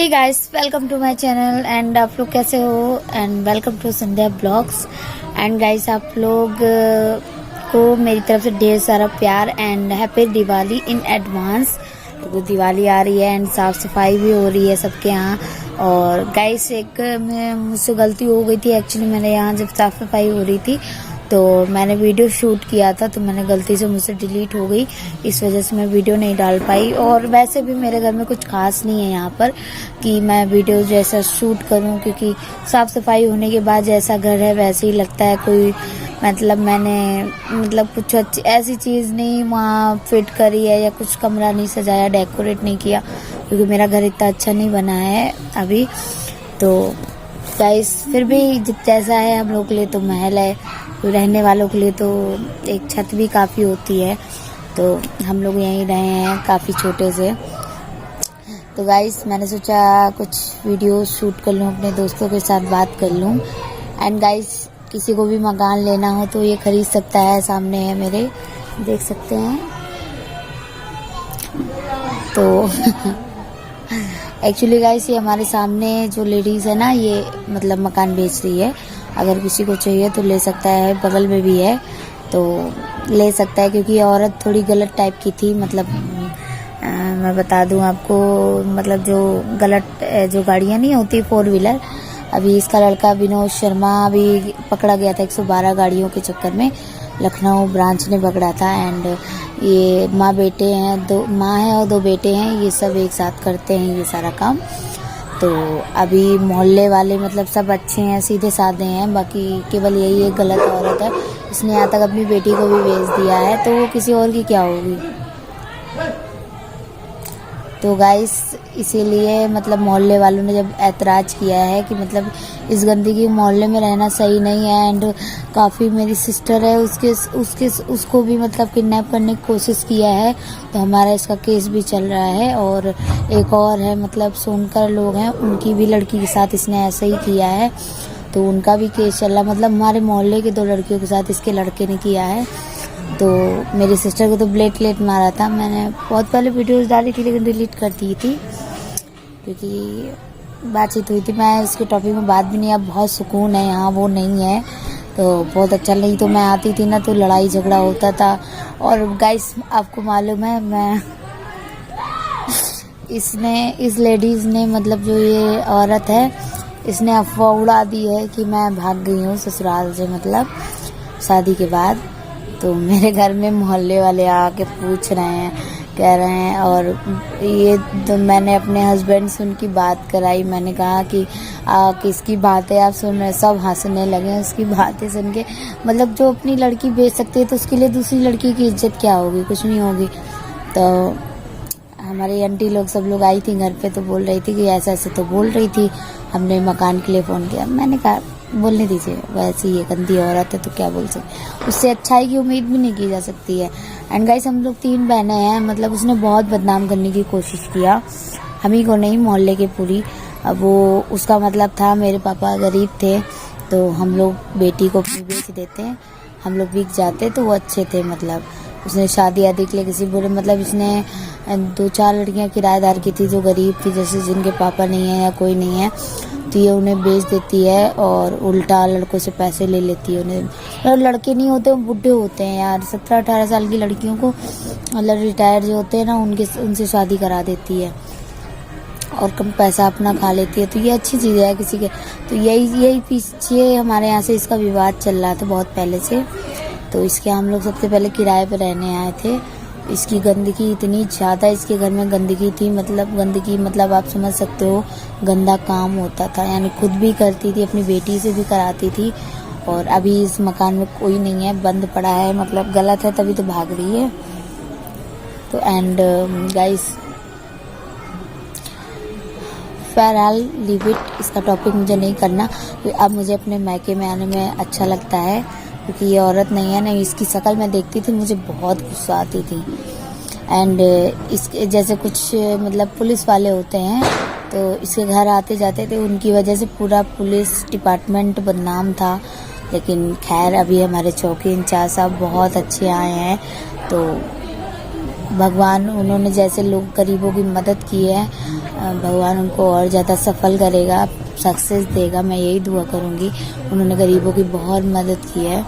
Hey guys, welcome to my channel and आप लोग कैसे हो and welcome to Sandhya blogs. And guys, आप लोग को मेरी तरफ से ढेर सारा प्यार एंड हैप्पी दिवाली इन एडवांस। तो दिवाली आ रही है एंड साफ सफाई भी हो रही है सबके यहाँ। और गाइस, एक मुझसे गलती हो गई थी। एक्चुअली मैंने यहाँ जब साफ सफाई हो रही थी तो मैंने वीडियो शूट किया था, तो मैंने गलती से मुझसे डिलीट हो गई, इस वजह से मैं वीडियो नहीं डाल पाई। और वैसे भी मेरे घर में कुछ खास नहीं है यहाँ पर कि मैं वीडियो जैसा शूट करूँ, क्योंकि साफ सफाई होने के बाद जैसा घर है वैसे ही लगता है। कोई मैंने कुछ अच्छी ऐसी चीज़ नहीं वहाँ फिट करी है या कुछ कमरा नहीं सजाया, डेकोरेट नहीं किया, क्योंकि मेरा घर इतना अच्छा नहीं बना है अभी। तो गाइस, फिर भी जैसा है हम लोग के लिए तो महल है, रहने वालों के लिए तो एक छत भी काफ़ी होती है। तो हम लोग यहीं रहे हैं काफ़ी छोटे से। तो गाइस, मैंने सोचा कुछ वीडियो शूट कर लूँ, अपने दोस्तों के साथ बात कर लूँ। एंड गाइस, किसी को भी मकान लेना हो तो ये खरीद सकता है, सामने है मेरे, देख सकते हैं। तो एक्चुअली गाइस, ये हमारे सामने जो लेडीज़ है ना, ये मकान बेच रही है। अगर किसी को चाहिए तो ले सकता है, बगल में भी है तो ले सकता है। क्योंकि ये औरत थोड़ी गलत टाइप की थी, मैं बता दूं आपको, जो गलत जो गाड़ियां नहीं होती 4 व्हीलर, अभी इसका लड़का विनोद शर्मा अभी पकड़ा गया था 112 गाड़ियों के चक्कर में, लखनऊ ब्रांच ने पकड़ा था। एंड ये माँ बेटे हैं, 2 माँ है और 2 बेटे हैं, ये सब एक साथ करते हैं ये सारा काम। तो अभी मोहल्ले वाले सब अच्छे हैं, सीधे साधे हैं, बाकी केवल यही एक गलत औरत है, इसने यहाँ तक अपनी बेटी को भी भेज दिया है, तो वो किसी और की क्या होगी। तो गाइस, इसीलिए मोहल्ले वालों ने जब ऐतराज़ किया है कि इस गंदगी मोहल्ले में रहना सही नहीं है। एंड काफ़ी मेरी सिस्टर है, उसको भी किडनैप करने की कोशिश किया है, तो हमारा इसका केस भी चल रहा है। और एक और है सोनकर लोग हैं, उनकी भी लड़की के साथ इसने ऐसा ही किया है, तो उनका भी केस चल रहा है। हमारे मोहल्ले के 2 लड़कियों के साथ इसके लड़के ने किया है। तो मेरी सिस्टर को तो ब्लेट मारा था। मैंने बहुत पहले वीडियोस डाली थी लेकिन डिलीट कर दी थी, क्योंकि बातचीत हुई थी। मैं इसके टॉपिक में बात भी नहीं, अब बहुत सुकून है यहाँ, वो नहीं है तो बहुत अच्छा। नहीं तो मैं आती थी ना तो लड़ाई झगड़ा होता था। और गाइस, आपको मालूम है, इस लेडीज़ ने जो ये औरत है, इसने अफवाह उड़ा दी है कि मैं भाग गई हूँ ससुराल से, शादी के बाद। तो मेरे घर में मोहल्ले वाले आके पूछ रहे हैं, कह रहे हैं। और ये तो मैंने अपने हस्बैंड से उनकी बात कराई, मैंने कहा कि किसकी बातें आप सुन रहे हैं। सब हंसने लगे उसकी बातें सुन के। जो अपनी लड़की बेच सकती है तो उसके लिए दूसरी लड़की की इज्जत क्या होगी, कुछ नहीं होगी। तो हमारी आंटी लोग सब लोग आई थी घर पे, तो बोल रही थी कि ऐसा ऐसे, तो बोल रही थी। हमने मकान के लिए फ़ोन किया, मैंने कहा बोलने दीजिए, वैसे ये गंदी औरत है तो क्या बोल सकते, उससे अच्छाई की उम्मीद भी नहीं की जा सकती है। एंड गाइस, हम लोग 3 बहनें हैं, उसने बहुत बदनाम करने की कोशिश किया, हम ही को नहीं, मोहल्ले के पूरी। अब वो उसका था, मेरे पापा गरीब थे तो हम लोग बेटी को अपनी बेच देते, हम लोग बिक जाते, तो वो अच्छे थे। उसने शादी आदि के लिए किसी बुरे इसने 2-4 लड़कियां किराएदार की थी जो गरीब थी, जैसे जिनके पापा नहीं है या कोई नहीं है, तो ये उन्हें बेच देती है और उल्टा लड़कों से पैसे ले लेती है। उन्हें लड़के नहीं होते, वो बुढ़े होते हैं यार, 17-18 साल की लड़कियों को रिटायर जो होते हैं ना, उनसे शादी करा देती है और कम पैसा अपना खा लेती है। तो ये अच्छी चीज़ है किसी के। तो यही पीछे हमारे यहाँ से इसका विवाद चल रहा था बहुत पहले से। तो इसके हम लोग सबसे पहले किराए पर रहने आए थे। इसकी गंदगी इतनी ज़्यादा, इसके घर में गंदगी थी, गंदगी आप समझ सकते हो, गंदा काम होता था। यानी खुद भी करती थी, अपनी बेटी से भी कराती थी। और अभी इस मकान में कोई नहीं है, बंद पड़ा है, गलत है तभी तो भाग रही है। तो एंड गाइस, बहरहाल लीव इट, इसका टॉपिक मुझे नहीं करना। अब मुझे अपने मायके में आने में अच्छा लगता है, क्योंकि ये औरत नहीं है ना, इसकी शक्ल मैं देखती थी मुझे बहुत गुस्सा आती थी। एंड इसके जैसे कुछ पुलिस वाले होते हैं, तो इसके घर आते जाते थे, उनकी वजह से पूरा पुलिस डिपार्टमेंट बदनाम था। लेकिन खैर, अभी हमारे चौकी इंचार्ज साहब बहुत अच्छे आए हैं, तो भगवान, उन्होंने जैसे लोग गरीबों की मदद की है भगवान उनको और ज़्यादा सफल करेगा, सक्सेस देगा, मैं यही दुआ करूँगी। उन्होंने गरीबों की बहुत मदद की है।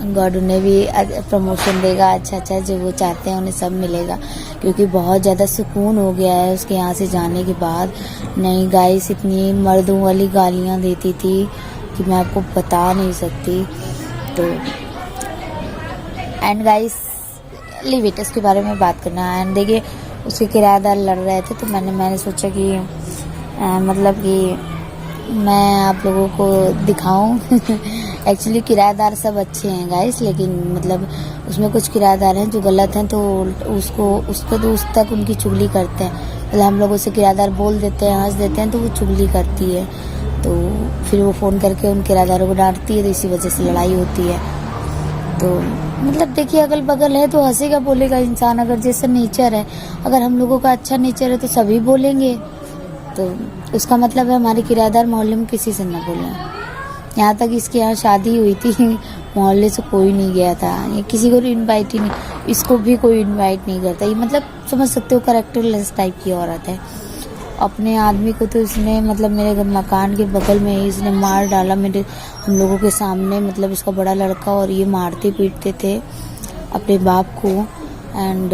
गॉड उन्हें भी प्रमोशन देगा, अच्छा जो वो चाहते हैं उन्हें सब मिलेगा, क्योंकि बहुत ज़्यादा सुकून हो गया है उसके यहाँ से जाने के बाद। नहीं गाइस, इतनी मर्दों वाली गालियाँ देती थी कि मैं आपको बता नहीं सकती। तो एंड गाइस लिव इट, इसके बारे में बात करना है। एंड देखिए उसके किराएदार लड़ रहे थे, तो मैंने सोचा कि मतलब कि मैं आप लोगों को दिखाऊं। एक्चुअली किराएदार सब अच्छे हैं गाइस, लेकिन मतलब उसमें कुछ किराएदार हैं जो गलत हैं, तो उसको तो उस तक उनकी चुगली करते हैं। मतलब हम लोगों से किराएदार बोल देते हैं, हंस देते हैं, तो वो चुगली करती है, तो फिर वो फ़ोन करके उन किराएदारों को डांटती है, तो इसी वजह से लड़ाई होती है। तो मतलब देखिए अगल बगल है तो हंसेगा बोलेगा इंसान, अगर जैसा नेचर है, अगर हम लोगों का अच्छा नेचर है तो सभी बोलेंगे। तो उसका मतलब है हमारे किराएदार मोहल्ले में किसी से ना बोलें। यहाँ तक इसके यहाँ शादी हुई थी, मोहल्ले से कोई नहीं गया था, ये किसी को इनवाइट ही नहीं, इसको भी कोई इनवाइट नहीं करता। ये मतलब समझ सकते हो कैरेक्टरलेस टाइप की औरत है। अपने आदमी को तो इसने मतलब मेरे मकान के बगल में ही इसने मार डाला, हम लोगों के सामने। मतलब इसका बड़ा लड़का और ये मारते पीटते थे अपने बाप को, एंड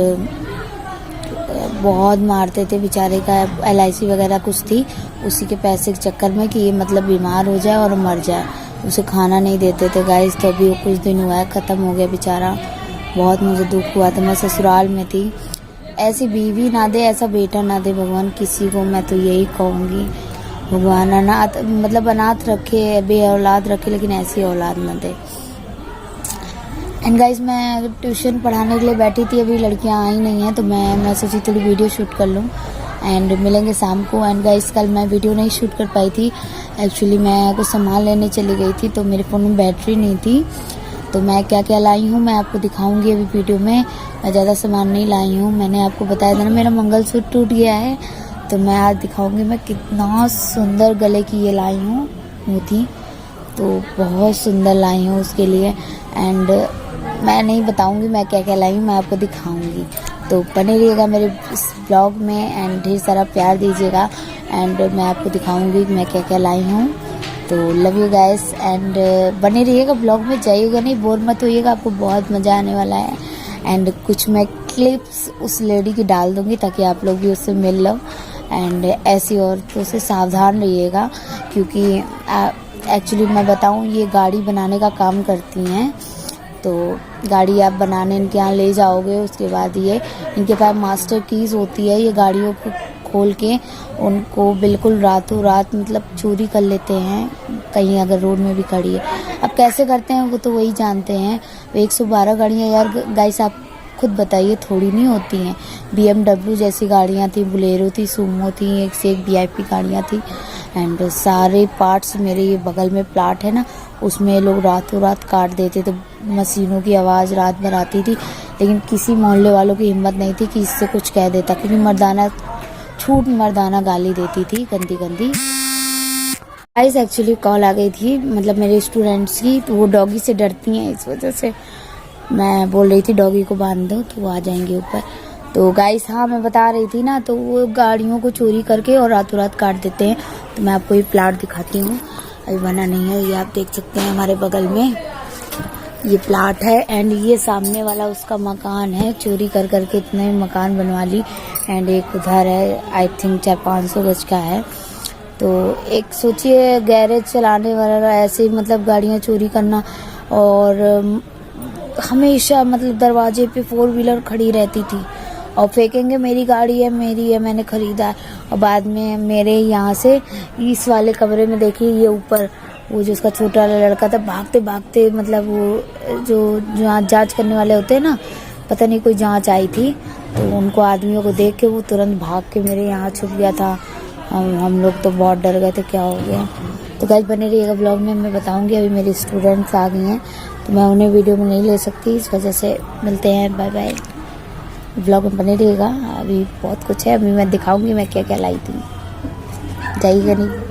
बहुत मारते थे। बेचारे का LIC वगैरह कुछ थी, उसी के पैसे के चक्कर में कि ये मतलब बीमार हो जाए और मर जाए, उसे खाना नहीं देते थे गाइस। तो अभी वो कुछ दिन हुआ है ख़त्म हो गया बेचारा। बहुत मुझे दुख हुआ था, मैं ससुराल में थी। ऐसी बीवी ना दे, ऐसा बेटा ना दे भगवान किसी को, मैं तो यही कहूँगी। भगवान अनाथ रखे, बे औलाद रखे, लेकिन ऐसी औलाद ना दे। एंड गाइस मैं ट्यूशन पढ़ाने के लिए बैठी थी, अभी लड़कियां आई नहीं हैं, तो मैं सोची थोड़ी वीडियो शूट कर लूँ एंड मिलेंगे शाम को। एंड गाइस कल मैं वीडियो नहीं शूट कर पाई थी, एक्चुअली मैं कुछ सामान लेने चली गई थी, तो मेरे फ़ोन में बैटरी नहीं थी। तो मैं क्या क्या लाई हूँ मैं आपको दिखाऊंगी अभी वीडियो में। मैं ज़्यादा सामान नहीं लाई हूँ, मैंने आपको बताया था ना मेरा मंगलसूत्र टूट गया है, तो मैं आज दिखाऊंगी मैं कितना सुंदर गले की ये लाई हूँ मोती, तो बहुत सुंदर लाई हूँ उसके लिए। एंड मैं नहीं बताऊंगी मैं क्या क्या लाई हूँ, मैं आपको दिखाऊंगी। तो बने रहिएगा मेरे इस ब्लॉग में एंड ढेर सारा प्यार दीजिएगा, एंड मैं आपको दिखाऊंगी मैं क्या क्या लाई हूँ। तो लव यू गाइस, एंड बने रहिएगा ब्लॉग में, जाइएगा नहीं, बोर मत होइएगा, आपको बहुत मज़ा आने वाला है। एंड कुछ मैं क्लिप्स उस लेडी की डाल दूँगी ताकि आप लोग भी उससे मिल लो। एंड ऐसी औरतों से सावधान रहिएगा, क्योंकि एक्चुअली मैं बताऊँ ये गाड़ी बनाने का काम करती हैं। तो गाड़ी आप बनाने इनके यहाँ ले जाओगे, उसके बाद ये इनके पास मास्टर कीज़ होती है, ये गाड़ियों को खोल के उनको बिल्कुल रातों रात मतलब चोरी कर लेते हैं, कहीं अगर रोड में भी खड़ी है। अब कैसे करते हैं वो तो वही जानते हैं। 112 गाड़ियाँ यार गाइस आप खुद बताइए थोड़ी नहीं होती हैं। BMW जैसी गाड़ियाँ थी, बुलेरो थी, सूमो थी, एक से एक VIP गाड़ियाँ थी। एंड सारे पार्ट्स मेरे ये बगल में प्लाट है ना, उसमें लोग रातों रात काट देते, तो मशीनों की आवाज़ रात भर आती थी, लेकिन किसी मोहल्ले वालों की हिम्मत नहीं थी कि इससे कुछ कह देता, क्योंकि मर्दाना गाली देती थी गंदी गंदी। गाइस एक्चुअली कॉल आ गई थी मतलब मेरे स्टूडेंट्स की, तो वो डॉगी से डरती हैं, इस वजह से मैं बोल रही थी डॉगी को बांध दो तो वो आ जाएंगे ऊपर। तो गाइस हाँ मैं बता रही थी ना, तो वो गाड़ियों को चोरी करके और रातों रात काट देते हैं। तो मैं आपको ये प्लाट दिखाती हूँ, अभी बना नहीं है, ये आप देख सकते हैं हमारे बगल में ये प्लाट है। एंड ये सामने वाला उसका मकान है, चोरी कर करके इतने मकान बनवा ली। एंड एक उधर है, आई थिंक 400-500 गज का है। तो एक सोचिए गैरेज चलाने वाला ऐसे ही मतलब गाड़ियाँ चोरी करना, और हमेशा मतलब दरवाजे पे 4 व्हीलर खड़ी रहती थी और फेंकेंगे मेरी गाड़ी है मैंने खरीदा है। और बाद में मेरे यहाँ से इस वाले कमरे में देखिए ये ऊपर वो जो उसका छोटा वाला लड़का था, भागते भागते मतलब वो जो जांच करने वाले होते हैं ना, पता नहीं कोई जांच आई थी, तो उनको आदमियों को देख के वो तुरंत भाग के मेरे यहाँ छुप गया था। हम लोग तो बहुत डर गए थे क्या हो गया। तो गाइस बने रहिएगा ब्लॉग में, मैं बताऊंगी। अभी मेरे स्टूडेंट्स आ गए हैं तो मैं उन्हें वीडियो में नहीं ले सकती, इस वजह से मिलते हैं, बाय बाय। ब्लॉग में बने रहिएगा, अभी बहुत कुछ है, अभी मैं दिखाऊंगी मैं क्या क्या लाई थी, जाइएगा नहीं।